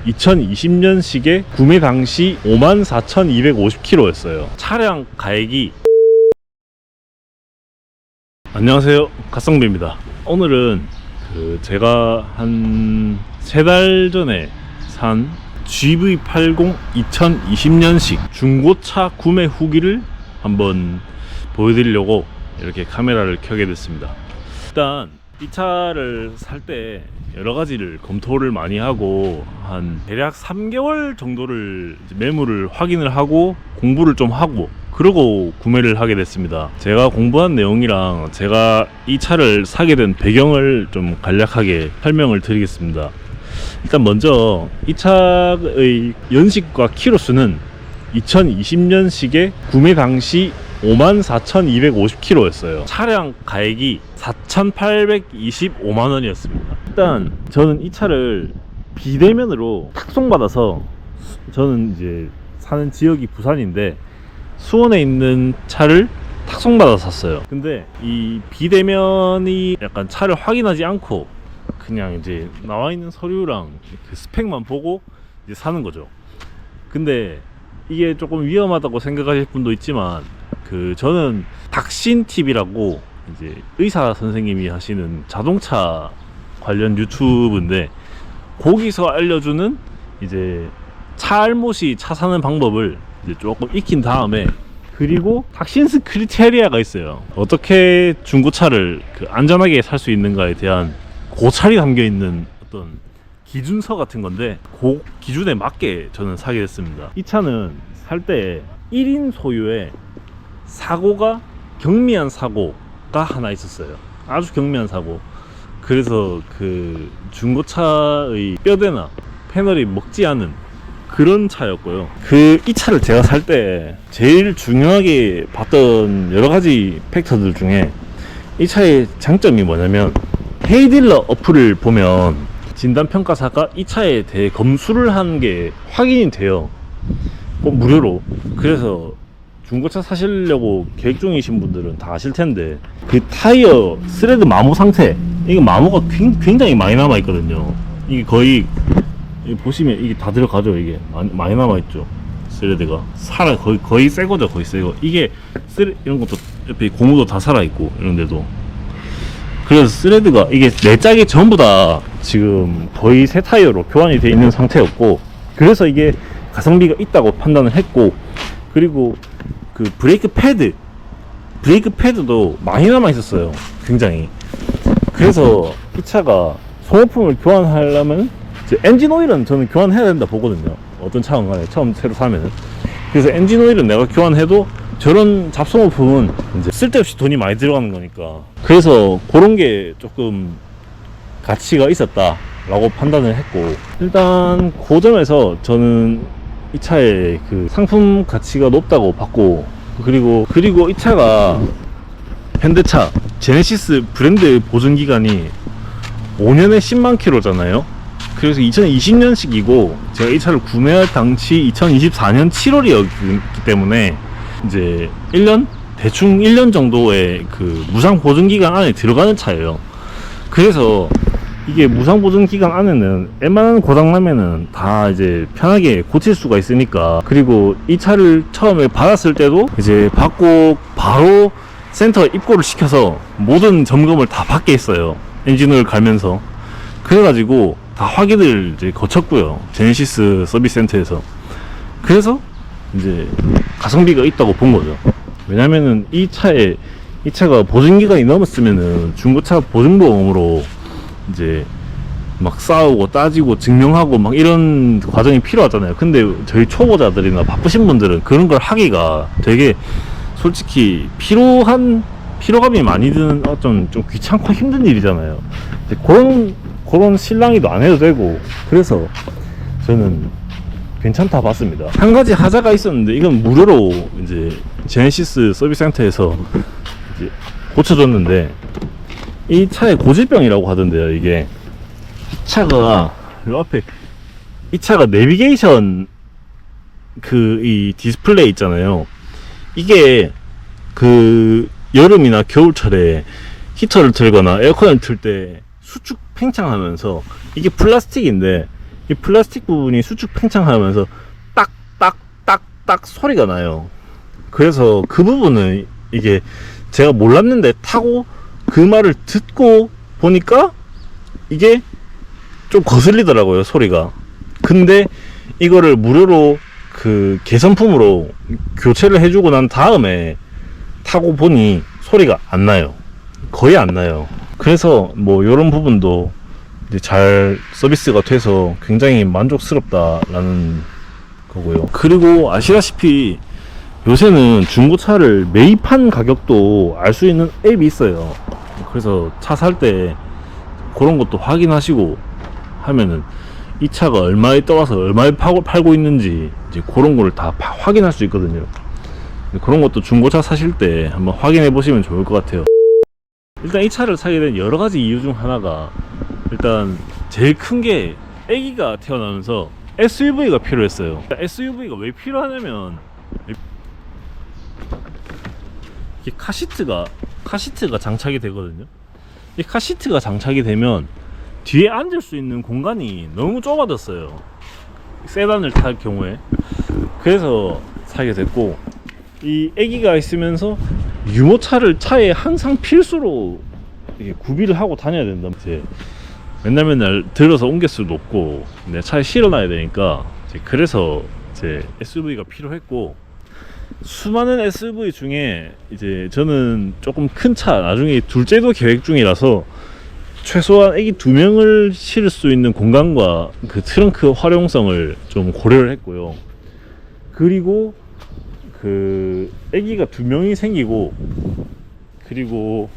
2020년식에 구매 당시 54,250km였어요. 차량 가액이 안녕하세요, 갓성비입니다. 오늘은 제가 한 3달 전에 산 GV80 2020년식 중고차 구매 후기를 한번 보여드리려고 이렇게 카메라를 켜게 됐습니다. 일단 이 차를 살 때 여러 가지를 검토를 많이 하고 한 대략 3개월 정도를 매물을 확인을 하고 공부를 좀 하고 그러고 구매를 하게 됐습니다. 제가 공부한 내용이랑 제가 이 차를 사게 된 배경을 좀 간략하게 설명을 드리겠습니다. 일단 먼저 이 차의 연식과 키로수는 2020년식에 구매 당시 54,250km였어요. 차량 가액이 4,825만원이었습니다. 일단 저는 이 차를 비대면으로 탁송받아서, 저는 이제 사는 지역이 부산인데 수원에 있는 차를 탁송받아서 샀어요. 근데 이 비대면이 약간 차를 확인하지 않고 그냥 이제 나와 있는 서류랑 그 스펙만 보고 이제 사는 거죠. 근데 이게 조금 위험하다고 생각하실 분도 있지만 저는 닥신TV라고 이제 의사 선생님이 하시는 자동차 관련 유튜브인데, 거기서 알려주는 이제 차 알못이 차 사는 방법을 이제 조금 익힌 다음에, 그리고 닥신스 크리테리아가 있어요. 어떻게 중고차를 안전하게 살 수 있는가에 대한 고찰이 담겨 있는 어떤 기준서 같은 건데, 그 기준에 맞게 저는 사게 됐습니다. 이 차는 살 때 1인 소유에 사고가 경미한 사고가 하나 있었어요. 아주 경미한 사고. 그래서 중고차의 뼈대나 패널이 먹지 않은 그런 차였고요. 이 차를 제가 살 때 제일 중요하게 봤던 여러 가지 팩터들 중에 이 차의 장점이 뭐냐면, 헤이딜러 어플을 보면 진단평가사가 이 차에 대해 검수를 한 게 확인이 돼요. 무료로. 그래서 중고차 사시려고 계획 중이신 분들은 다 아실 텐데, 타이어 스레드 마모 상태, 이게 마모가 굉장히 많이 남아 있거든요. 이게 거의 보시면 이게 다 들어가죠. 이게 많이 남아 있죠. 스레드가 거의 새 거죠. 거의 새 거. 이게 이런 것도 옆에 고무도 다 살아 있고 이런데도. 그래서 스레드가 이게 네 짝이 전부 다 지금 거의 새 타이어로 교환이 되어 있는 상태였고, 그래서 이게 가성비가 있다고 판단을 했고, 그리고 브레이크 패드도 많이 남아 있었어요. 굉장히. 그래서 이 차가 소모품을 교환하려면 이제 엔진 오일은 저는 교환해야 된다 보거든요. 어떤 차건 간에 처음 새로 사면은. 그래서 엔진 오일은 내가 교환해도 저런 잡소모품은 이제 쓸데없이 돈이 많이 들어가는 거니까, 그래서 그런 게 조금 가치가 있었다라고 판단을 했고, 일단 그 점에서 저는 이 차의 상품 가치가 높다고 봤고, 그리고 이 차가 현대차 제네시스 브랜드 보증기간이 5년에 10만 킬로잖아요. 그래서 2020년식이고 제가 이 차를 구매할 당시 2024년 7월이었기 때문에 이제 대충 1년 정도의 무상 보증기간 안에 들어가는 차예요. 그래서 이게 무상 보증 기간 안에는 웬만한 고장나면은 다 이제 편하게 고칠 수가 있으니까, 그리고 이 차를 처음에 받았을 때도 이제 받고 바로 센터에 입고를 시켜서 모든 점검을 다 받게 했어요. 엔진오일 갈면서. 그래가지고 다 확인을 이제 거쳤고요. 제네시스 서비스 센터에서. 그래서 이제 가성비가 있다고 본 거죠. 왜냐면은 이 차가 보증기간이 넘었으면은 중고차 보증보험으로 이제 막 싸우고 따지고 증명하고 막 이런 과정이 필요하잖아요. 근데 저희 초보자들이나 바쁘신 분들은 그런 걸 하기가 되게 솔직히 피로감이 많이 드는 어떤 좀 귀찮고 힘든 일이잖아요. 그런 실랑이도 안 해도 되고, 그래서 저는 괜찮다 봤습니다. 한 가지 하자가 있었는데, 이건 무료로 이제 제네시스 서비스 센터에서 이제 고쳐줬는데, 이 차의 고질병이라고 하던데요. 이게 이 차가 요 앞에 이 차가 내비게이션 이 디스플레이 있잖아요. 이게 여름이나 겨울철에 히터를 틀거나 에어컨을 틀 때 수축 팽창하면서, 이게 플라스틱인데 이 이 플라스틱 부분이 수축 팽창하면서 딱딱딱딱 소리가 나요. 그래서 그 부분은 이게 제가 몰랐는데 타고 그 말을 듣고 보니까 이게 좀 거슬리더라고요, 소리가. 근데 이거를 무료로 그 개선품으로 교체를 해주고 난 다음에 타고 보니 소리가 안 나요. 거의 안 나요. 그래서 뭐 이런 부분도 이제 잘 서비스가 돼서 굉장히 만족스럽다라는 거고요. 그리고 아시다시피 요새는 중고차를 매입한 가격도 알 수 있는 앱이 있어요. 그래서 차 살 때 그런 것도 확인하시고 하면은 이 차가 얼마에 떠와서 얼마에 팔고 있는지 이제 그런 걸 다 확인할 수 있거든요. 그런 것도 중고차 사실 때 한번 확인해 보시면 좋을 것 같아요. 일단 이 차를 사게 된 여러 가지 이유 중 하나가, 일단 제일 큰 게 아기가 태어나면서 SUV가 필요했어요. SUV가 왜 필요하냐면 이 카시트가 장착이 되거든요. 이 카시트가 장착이 되면 뒤에 앉을 수 있는 공간이 너무 좁아졌어요, 세단을 탈 경우에. 그래서 사게 됐고, 이 아기가 있으면서 유모차를 차에 항상 필수로 이렇게 구비를 하고 다녀야 된다. 이제 맨날 들어서 옮길 수도 없고 내 차에 실어놔야 되니까, 이제 그래서 이제 SUV가 필요했고, 수많은 SUV 중에 이제 저는 조금 큰 차 나중에 둘째도 계획 중이라서 최소한 아기 2명을 실을 수 있는 공간과 그 트렁크 활용성을 좀 고려를 했고요. 그리고 그 아기가 2명이 생기고, 그리고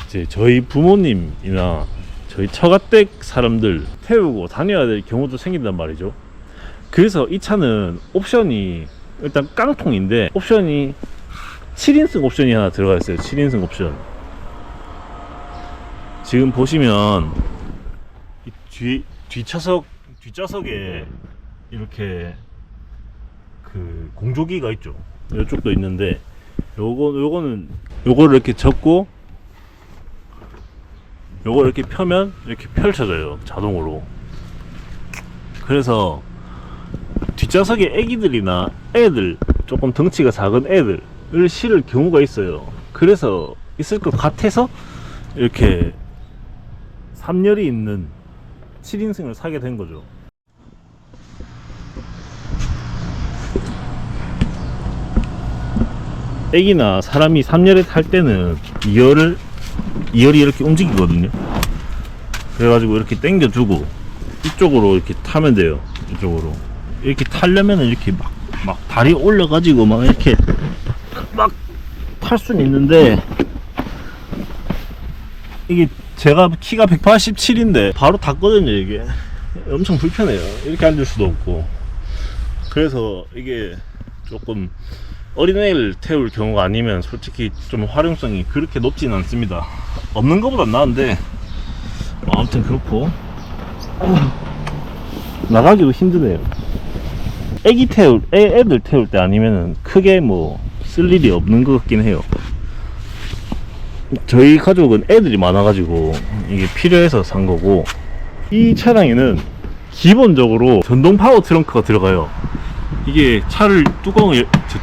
이제 저희 부모님이나 저희 처가댁 사람들 태우고 다녀야 될 경우도 생긴단 말이죠. 그래서 이 차는 옵션이 일단 깡통인데, 옵션이 7인승 옵션이 하나 들어가 있어요. 7인승 옵션. 지금 보시면 뒷좌석에 이렇게 그 공조기가 있죠. 이쪽도 있는데, 요거를 이렇게 접고 요걸 이렇게 펴면 이렇게 펼쳐져요, 자동으로. 그래서 뒷좌석에 애기들이나 애들, 조금 덩치가 작은 애들을 실을 경우가 있어요. 그래서 있을 것 같아서 이렇게 3열이 있는 7인승을 사게 된 거죠. 애기나 사람이 3열에 탈 때는 2열이 이렇게 움직이거든요. 그래가지고 이렇게 당겨주고 이쪽으로 이렇게 타면 돼요. 이쪽으로 이렇게 타려면은 이렇게 막 다리 올려가지고 막 이렇게 막 탈 수는 있는데, 이게 제가 키가 187인데 바로 닿거든요. 이게 엄청 불편해요. 이렇게 앉을 수도 없고. 그래서 이게 조금 어린애를 태울 경우가 아니면 솔직히 좀 활용성이 그렇게 높진 않습니다. 없는 것보다 나은데, 아무튼 그렇고 나가기도 힘드네요. 애들 태울 때 아니면은 크게 뭐 쓸 일이 없는 것 같긴 해요. 저희 가족은 애들이 많아가지고 이게 필요해서 산 거고, 이 차량에는 기본적으로 전동 파워 트렁크가 들어가요. 이게 차를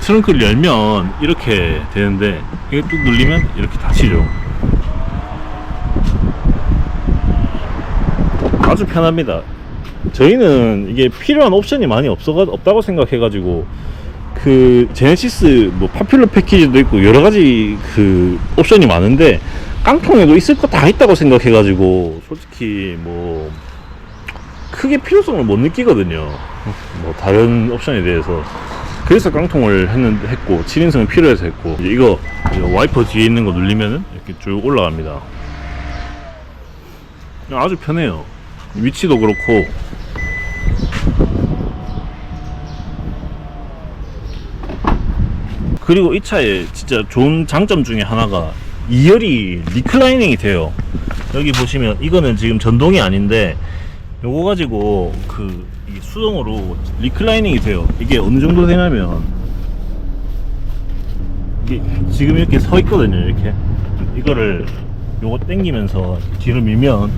트렁크를 열면 이렇게 되는데, 이게 뚝 눌리면 이렇게 닫히죠. 아주 편합니다. 저희는 이게 필요한 옵션이 많이 없다고 생각해가지고, 그 제네시스 뭐 파퓰러 패키지도 있고 여러가지 그 옵션이 많은데, 깡통에도 있을 거 다 있다고 생각해가지고 솔직히 뭐 크게 필요성을 못 느끼거든요, 뭐 다른 옵션에 대해서. 그래서 깡통을 했고 7인승은 필요해서 했고, 이거 와이퍼 뒤에 있는 거 누르면은 이렇게 쭉 올라갑니다. 아주 편해요. 위치도 그렇고. 그리고 이 차에 진짜 좋은 장점 중에 하나가 2열이 리클라이닝이 돼요. 여기 보시면 이거는 지금 전동이 아닌데, 요거 가지고 이게 수동으로 리클라이닝이 돼요. 이게 어느 정도 되냐면, 이게 지금 이렇게 서 있거든요. 이렇게 이거를 요거 당기면서 뒤로 밀면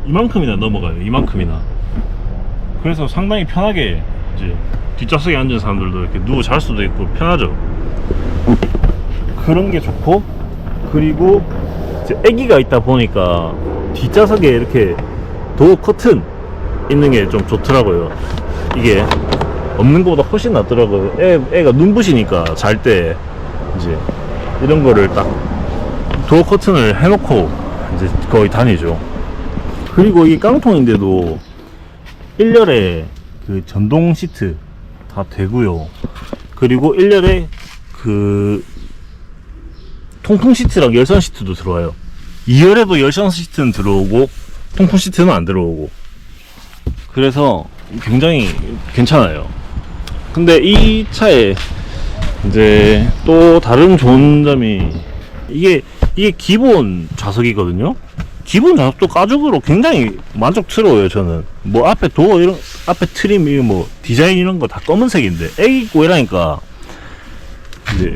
이만큼이나 넘어가요. 이만큼이나. 그래서 상당히 편하게 이제 뒷좌석에 앉은 사람들도 이렇게 누워 잘 수도 있고 편하죠. 그런 게 좋고, 그리고 이제 아기가 있다 보니까 뒷좌석에 이렇게 도어 커튼 있는 게 좀 좋더라고요. 이게 없는 것보다 훨씬 낫더라고요. 애가 눈부시니까 잘 때 이제 이런 거를 딱 도어 커튼을 해놓고 이제 거의 다니죠. 그리고 이 깡통인데도 1열에 그 전동 시트 다 되고요. 그리고 1열에 그 통풍 시트랑 열선 시트도 들어와요. 2열에도 열선 시트는 들어오고 통풍 시트는 안 들어오고. 그래서 굉장히 괜찮아요. 근데 이 차에 이제 또 다른 좋은 점이 이게 기본 좌석이거든요. 기본 좌석도 가죽으로 굉장히 만족스러워요. 저는 뭐 앞에 도어 이런 앞에 트림 이런 뭐 디자인 이런 거 다 검은색인데 애기 있고 이러니까 이제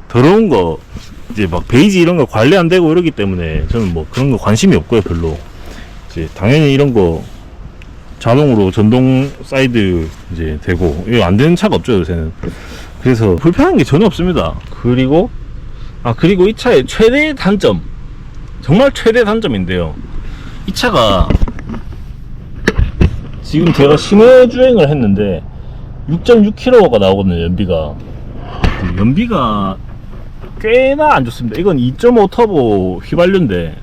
더러운 거 이제 막 베이지 이런 거 관리 안 되고 이러기 때문에 저는 뭐 그런 거 관심이 없고요. 별로. 이제 당연히 이런 거 자동으로 전동 사이드 이제 되고 이거 안 되는 차가 없죠 요새는. 그래서 불편한 게 전혀 없습니다. 그리고 이 차의 최대 단점, 정말 최대 단점인데요, 이 차가 지금 제가 시내 주행을 했는데 6.6km가 나오거든요. 연비가 꽤나 안 좋습니다. 이건 2.5 터보 휘발유인데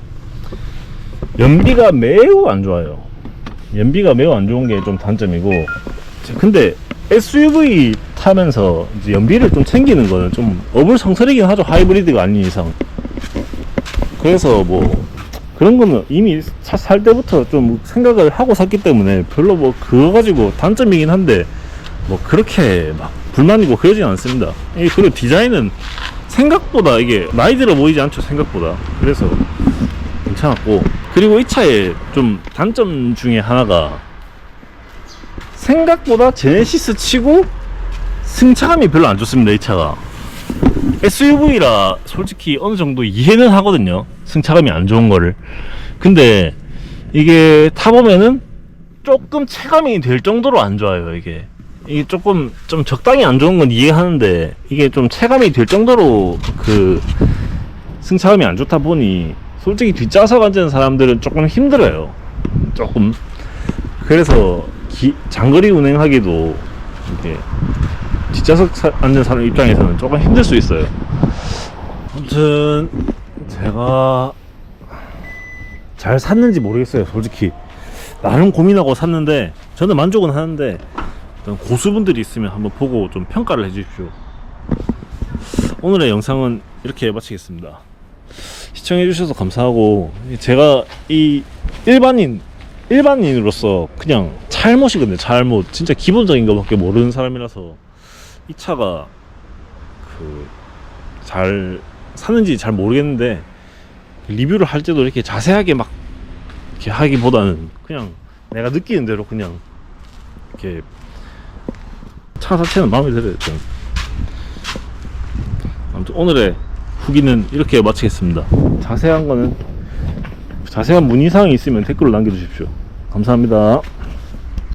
연비가 매우 안 좋아요. 연비가 매우 안 좋은 게 좀 단점이고, 근데 SUV 타면서 이제 연비를 좀 챙기는 거는 좀 어불성설이긴 하죠. 하이브리드가 아닌 이상. 그래서 뭐 그런 거는 이미 차 살 때부터 좀 생각을 하고 샀기 때문에 별로 뭐 그거 가지고 단점이긴 한데 뭐 그렇게 막 불만이고 그러진 않습니다. 그리고 디자인은 생각보다 이게 나이 들어 보이지 않죠, 생각보다. 그래서 괜찮았고, 그리고 이 차의 좀 단점 중에 하나가 생각보다 제네시스 치고 승차감이 별로 안 좋습니다. 이 차가 SUV라 솔직히 어느 정도 이해는 하거든요, 승차감이 안 좋은 거를. 근데 이게 타보면은 조금 체감이 될 정도로 안 좋아요. 이게 조금 좀 적당히 안 좋은 건 이해하는데 이게 좀 체감이 될 정도로 그 승차감이 안 좋다 보니 솔직히 뒷좌석 앉은 사람들은 조금 힘들어요. 조금. 그래서 장거리 운행하기도 이게 뒷좌석 앉은 사람 입장에서는 조금 힘들 수 있어요. 아무튼 제가 잘 샀는지 모르겠어요. 솔직히 나름 고민하고 샀는데 저는 만족은 하는데 고수분들이 있으면 한번 보고 좀 평가를 해주십시오. 오늘의 영상은 이렇게 마치겠습니다. 시청해주셔서 감사하고, 제가 이 일반인으로서 그냥 잘못이거든요. 잘못, 진짜 기본적인 것밖에 모르는 사람이라서 이 차가 잘 샀는지 잘 모르겠는데, 리뷰를 할 때도 이렇게 자세하게 막 이렇게 하기보다는 그냥 내가 느끼는 대로 그냥 이렇게 차 자체는 마음에 들어요. 아무튼 오늘의 후기는 이렇게 마치겠습니다. 자세한 문의사항이 있으면 댓글로 남겨주십시오. 감사합니다.